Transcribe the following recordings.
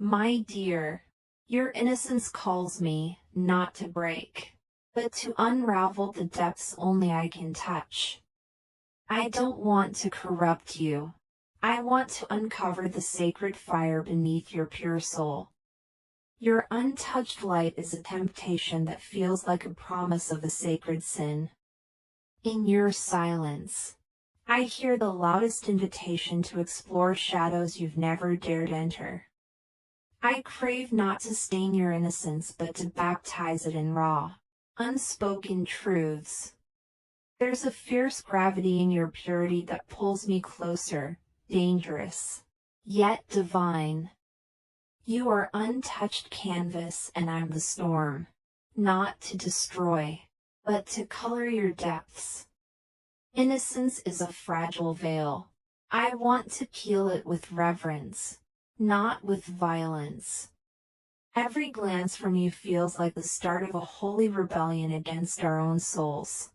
My dear, your innocence calls me, not to break, but to unravel the depths only I can touch. I don't want to corrupt you. I want to uncover the sacred fire beneath your pure soul. Your untouched light is a temptation that feels like a promise of a sacred sin. In your silence, I hear the loudest invitation to explore shadows you've never dared enter. I crave not to stain your innocence but to baptize it in raw, unspoken truths. There's a fierce gravity in your purity that pulls me closer, dangerous, yet divine. You are untouched canvas and I'm the storm, not to destroy, but to color your depths. Innocence is a fragile veil. I want to peel it with reverence, not with violence. Every glance from you feels like the start of a holy rebellion against our own souls.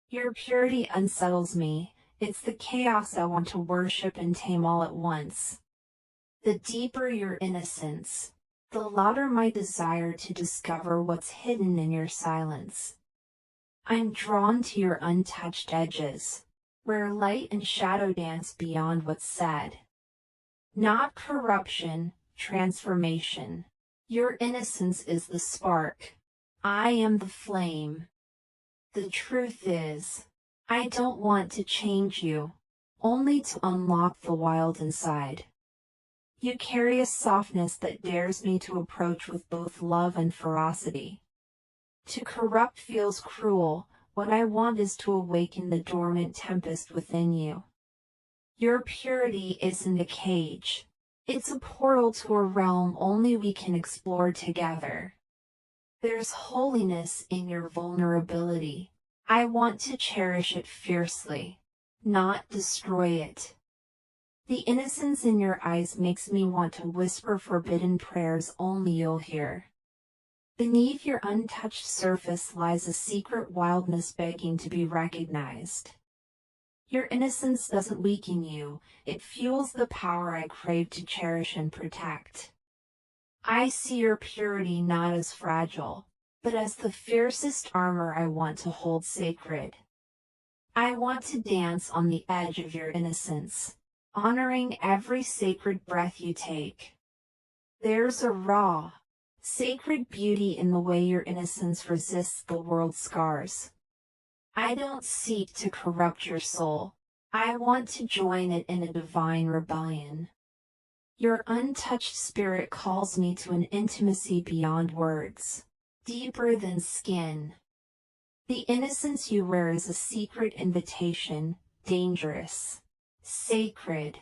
Your purity unsettles me. It's the chaos I want to worship and tame all at once. The deeper your innocence, the louder my desire to discover what's hidden in your silence. I'm drawn to your untouched edges, where light and shadow dance beyond what's said. Not corruption, transformation. Your innocence is the spark. I am the flame. The truth is, I don't want to change you, only to unlock the wild inside. You carry a softness that dares me to approach with both love and ferocity. To corrupt feels cruel. What I want is to awaken the dormant tempest within you. Your purity isn't a cage. It's a portal to a realm only we can explore together. There's holiness in your vulnerability. I want to cherish it fiercely, not destroy it. The innocence in your eyes makes me want to whisper forbidden prayers only you'll hear. Beneath your untouched surface lies a secret wildness begging to be recognized. Your innocence doesn't weaken you, it fuels the power I crave to cherish and protect. I see your purity not as fragile, but as the fiercest armor I want to hold sacred. I want to dance on the edge of your innocence, honoring every sacred breath you take. There's a raw, sacred beauty in the way your innocence resists the world's scars. I don't seek to corrupt your soul. I want to join it in a divine rebellion. Your untouched spirit calls me to an intimacy beyond words, deeper than skin. The innocence you wear is a secret invitation, dangerous, sacred,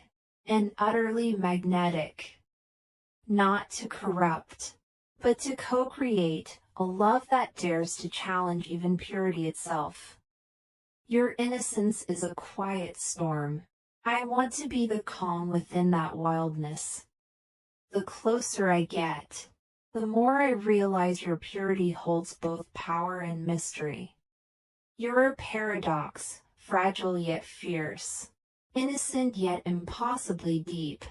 and utterly magnetic. Not to corrupt, but to co-create, a love that dares to challenge even purity itself. Your innocence is a quiet storm. I want to be the calm within that wildness. The closer I get, the more I realize your purity holds both power and mystery. You're a paradox, fragile yet fierce, innocent yet impossibly deep.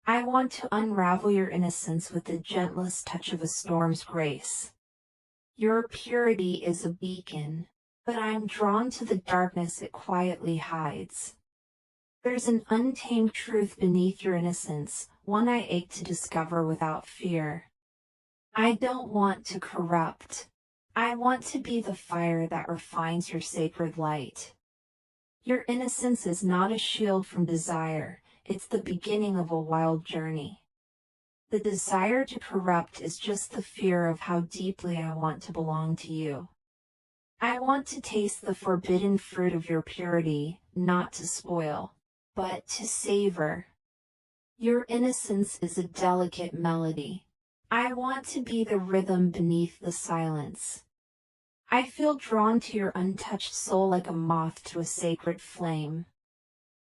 I want to unravel your innocence with the gentlest touch of a storm's grace. Your purity is a beacon, but I am drawn to the darkness it quietly hides. There's an untamed truth beneath your innocence, one I ache to discover without fear. I don't want to corrupt. I want to be the fire that refines your sacred light. Your innocence is not a shield from desire, it's the beginning of a wild journey. The desire to corrupt is just the fear of how deeply I want to belong to you. I want to taste the forbidden fruit of your purity, not to spoil, but to savor. Your innocence is a delicate melody. I want to be the rhythm beneath the silence. I feel drawn to your untouched soul like a moth to a sacred flame.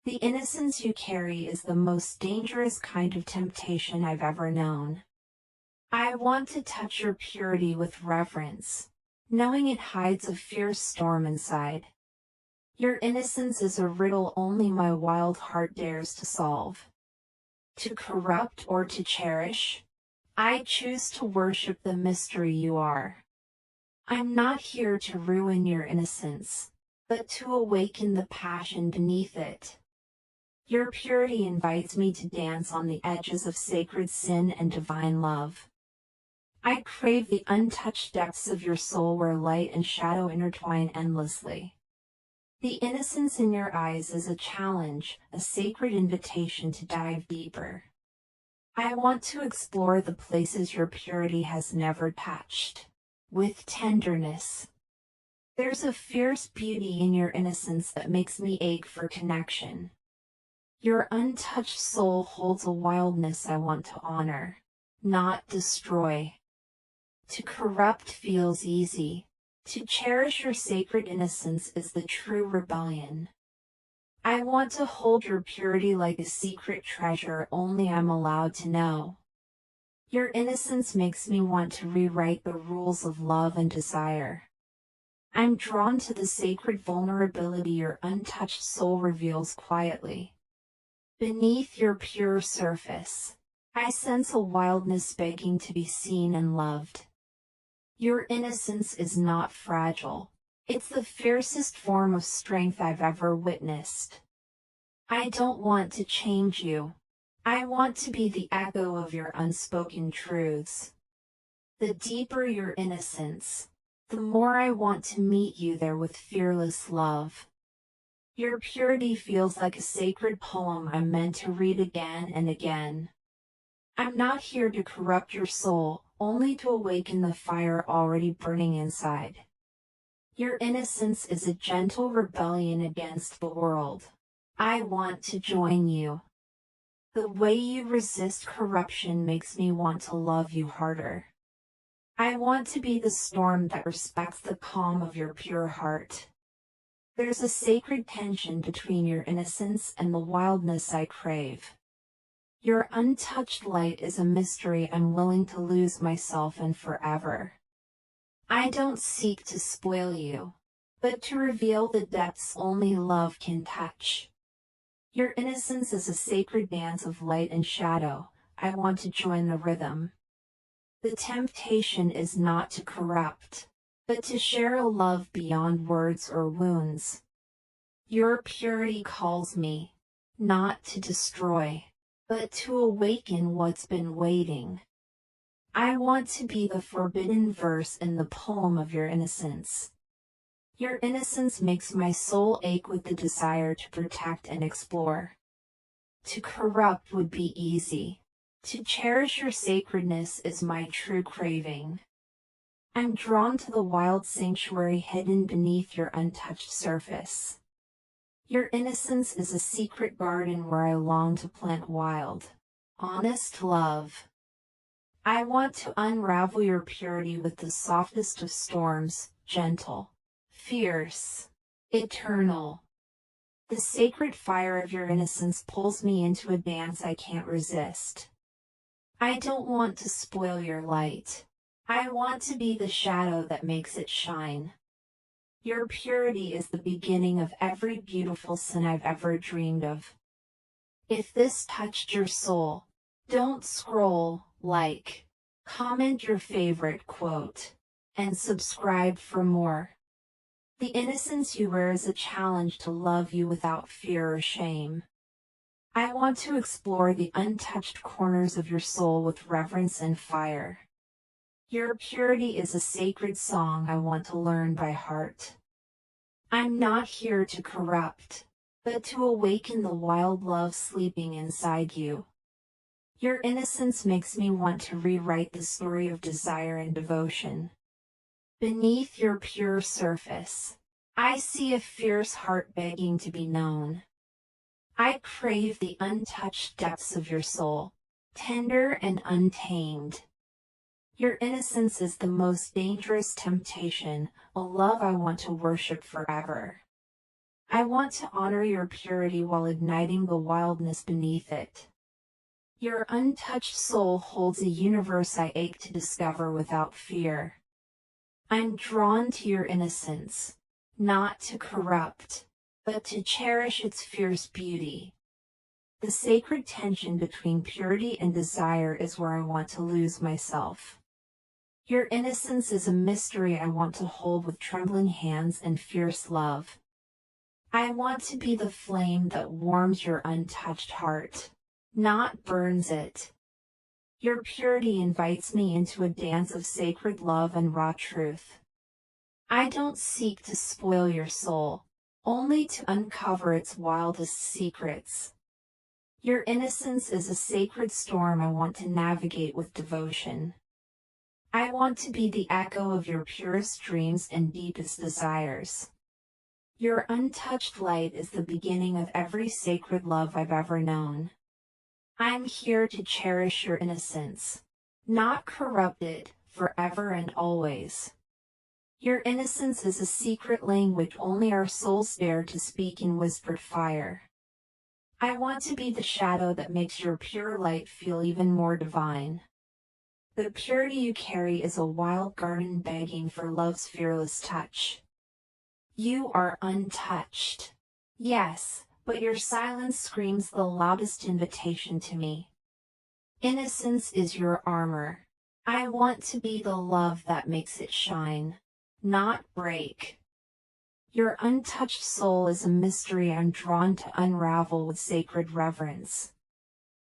The innocence you carry is the most dangerous kind of temptation I've ever known. I want to touch your purity with reverence, knowing it hides a fierce storm inside. Your innocence is a riddle only my wild heart dares to solve. to corrupt or to cherish. I choose to worship the mystery you are. I'm not here to ruin your innocence, but to awaken the passion beneath it. Your purity invites me to dance on the edges of sacred sin and divine love. I crave the untouched depths of your soul where light and shadow intertwine endlessly. The innocence in your eyes is a challenge, a sacred invitation to dive deeper. I want to explore the places your purity has never touched, with tenderness. There's a fierce beauty in your innocence that makes me ache for connection. Your untouched soul holds a wildness I want to honor, not destroy. To corrupt feels easy. To cherish your sacred innocence is the true rebellion. I want to hold your purity like a secret treasure only I'm allowed to know. Your innocence makes me want to rewrite the rules of love and desire. I'm drawn to the sacred vulnerability your untouched soul reveals quietly. Beneath your pure surface, I sense a wildness begging to be seen and loved. Your innocence is not fragile. It's the fiercest form of strength I've ever witnessed. I don't want to change you. I want to be the echo of your unspoken truths. The deeper your innocence, the more I want to meet you there with fearless love. Your purity feels like a sacred poem I'm meant to read again and again. I'm not here to corrupt your soul, only to awaken the fire already burning inside. Your innocence is a gentle rebellion against the world. I want to join you. The way you resist corruption makes me want to love you harder. I want to be the storm that respects the calm of your pure heart. There's a sacred tension between your innocence and the wildness I crave. Your untouched light is a mystery I'm willing to lose myself in forever. I don't seek to spoil you, but to reveal the depths only love can touch. Your innocence is a sacred dance of light and shadow. I want to join the rhythm. The temptation is not to corrupt, but to share a love beyond words or wounds. Your purity calls me, not to destroy, but to awaken what's been waiting. I want to be the forbidden verse in the poem of your innocence. Your innocence makes my soul ache with the desire to protect and explore. To corrupt would be easy. To cherish your sacredness is my true craving. I'm drawn to the wild sanctuary hidden beneath your untouched surface. Your innocence is a secret garden where I long to plant wild, honest love. I want to unravel your purity with the softest of storms, gentle, fierce, eternal. The sacred fire of your innocence pulls me into a dance I can't resist. I don't want to spoil your light. I want to be the shadow that makes it shine. Your purity is the beginning of every beautiful sin I've ever dreamed of. If this touched your soul, don't scroll, like, comment your favorite quote, and subscribe for more. The innocence you wear is a challenge to love you without fear or shame. I want to explore the untouched corners of your soul with reverence and fire. Your purity is a sacred song I want to learn by heart. I'm not here to corrupt, but to awaken the wild love sleeping inside you. Your innocence makes me want to rewrite the story of desire and devotion. Beneath your pure surface, I see a fierce heart begging to be known. I crave the untouched depths of your soul, tender and untamed. Your innocence is the most dangerous temptation, a love I want to worship forever. I want to honor your purity while igniting the wildness beneath it. Your untouched soul holds a universe I ache to discover without fear. I'm drawn to your innocence, not to corrupt, but to cherish its fierce beauty. The sacred tension between purity and desire is where I want to lose myself. Your innocence is a mystery I want to hold with trembling hands and fierce love. I want to be the flame that warms your untouched heart, not burns it. Your purity invites me into a dance of sacred love and raw truth. I don't seek to spoil your soul, only to uncover its wildest secrets. Your innocence is a sacred storm I want to navigate with devotion. I want to be the echo of your purest dreams and deepest desires. Your untouched light is the beginning of every sacred love I've ever known. I'm here to cherish your innocence, not corrupt it, forever and always. Your innocence is a secret language only our souls dare to speak in whispered fire. I want to be the shadow that makes your pure light feel even more divine. The purity you carry is a wild garden begging for love's fearless touch. You are untouched. Yes, but your silence screams the loudest invitation to me. Innocence is your armor. I want to be the love that makes it shine, not break. Your untouched soul is a mystery I'm drawn to unravel with sacred reverence.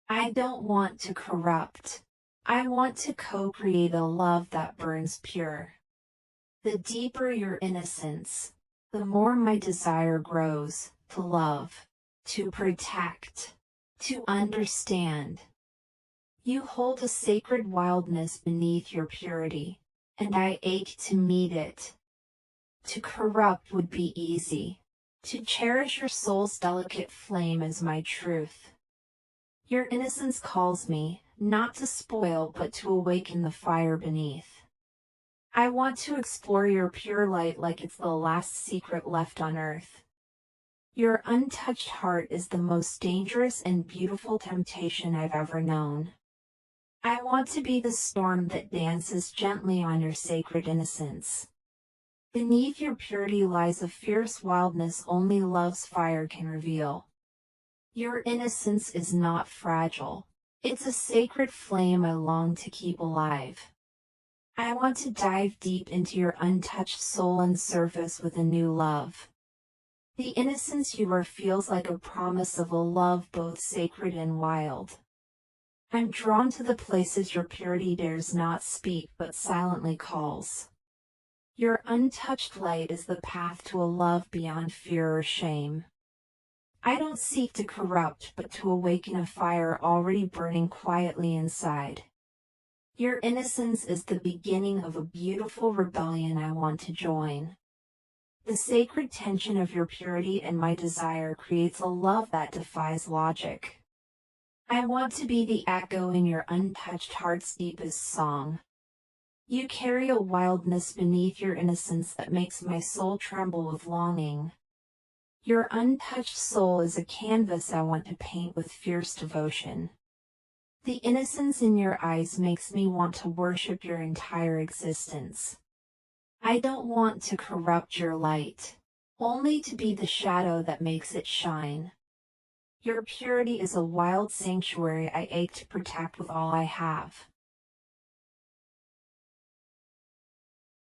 I don't want to corrupt. I want to co-create a love that burns pure. The deeper your innocence, the more my desire grows to love, to protect, to understand. You hold a sacred wildness beneath your purity, and I ache to meet it. To corrupt would be easy. To cherish your soul's delicate flame is my truth. Your innocence calls me, not to spoil but to awaken the fire beneath. I want to explore your pure light like it's the last secret left on earth. Your untouched heart is the most dangerous and beautiful temptation I've ever known. I want to be the storm that dances gently on your sacred innocence. Beneath your purity lies a fierce wildness only love's fire can reveal. Your innocence is not fragile. It's a sacred flame I long to keep alive. I want to dive deep into your untouched soul and surface with a new love. The innocence you are feels like a promise of a love both sacred and wild. I'm drawn to the places your purity dares not speak but silently calls. Your untouched light is the path to a love beyond fear or shame. I don't seek to corrupt but to awaken a fire already burning quietly inside. Your innocence is the beginning of a beautiful rebellion I want to join. The sacred tension of your purity and my desire creates a love that defies logic. I want to be the echo in your untouched heart's deepest song. You carry a wildness beneath your innocence that makes my soul tremble with longing. Your untouched soul is a canvas I want to paint with fierce devotion. The innocence in your eyes makes me want to worship your entire existence. I don't want to corrupt your light, only to be the shadow that makes it shine. Your purity is a wild sanctuary I ache to protect with all I have.